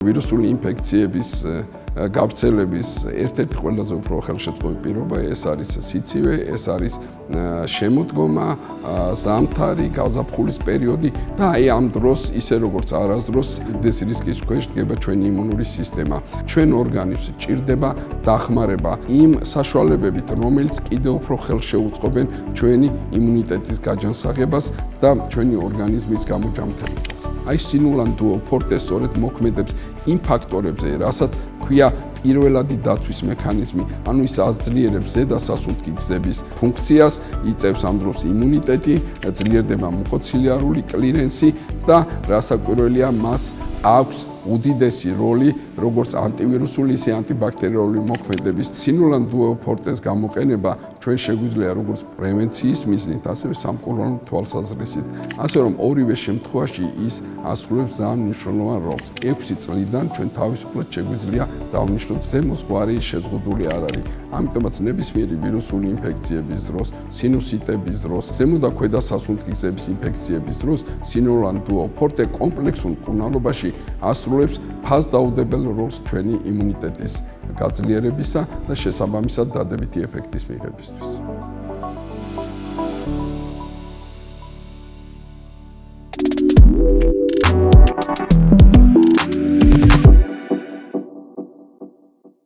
ვირუსული ინფექციების გავრცელების ერთ-ერთი ყველაზე უფრო ხელშეწყობილი პირობა ეს არის სიცივე, ეს არის შემოდგომა, ზამთარი, გაზაფხულის პერიოდი და აი ამ დროს ისე როგორც არასდროს უდიდეს რისკის ქვეშ დგება ჩვენი იმუნური სისტემა. ჩვენ ორგანიზმს ჭირდება დახმარება იმ საშუალებებით, რომელიც კიდევ უფრო ხელშეუწყობენ ჩვენი იმუნიტეტის გაჯანსაღებას და ჩვენი ორგანიზმის გამოჯამრთელებას. აი სინულან-დუო ფორტე სწორედ მოქმედებს იმ ფაქტორებზე, რასაც ქვია პირველადი დაცვის მექანიზმი, ანუ ის აძლიერებს ზედა სასუნთქი გზების ფუნქციას, იწევს ამ დროს იმუნიტეტი, ძლიერდება მუკოცილიარული კლირენსი და რასაკვირველია, მას აქვს უდიდესი როლი როგორც ანტივირუსული, ისე ანტიბაქტერიული მოქმედების. სინულან-დუო ფორტეს გამოყენება ჩვენ შეგვიძლია როგორც პრევენციის მიზნით, ასევე სამკურნალო თვალსაზრისით. ასე რომ ორივე შემთხვევაში ის ასრულებს ძალიან მნიშვნელოვან როლს. 6 წლიდან ჩვენ თავისუფლად შეგვიძლია დავნიშნოთ ზემო ზღვარი შეზღუდული არ არის. ამიტომაც ნებისმიერი ვირუსული ინფექციების დროს, სინუსიტების დროს, ზემო და ქვედა სასუნთქი გზების ინფექციების დროს სინულან-დუო ფორტე კომპლექსურ მკურნალობაში ასრულებს ფასდაუდებელ როლს ჩვენი იმუნიტეტის გაძლიერებისა და შესაბამისად დადებითი ეფექტის მიღებისთვის.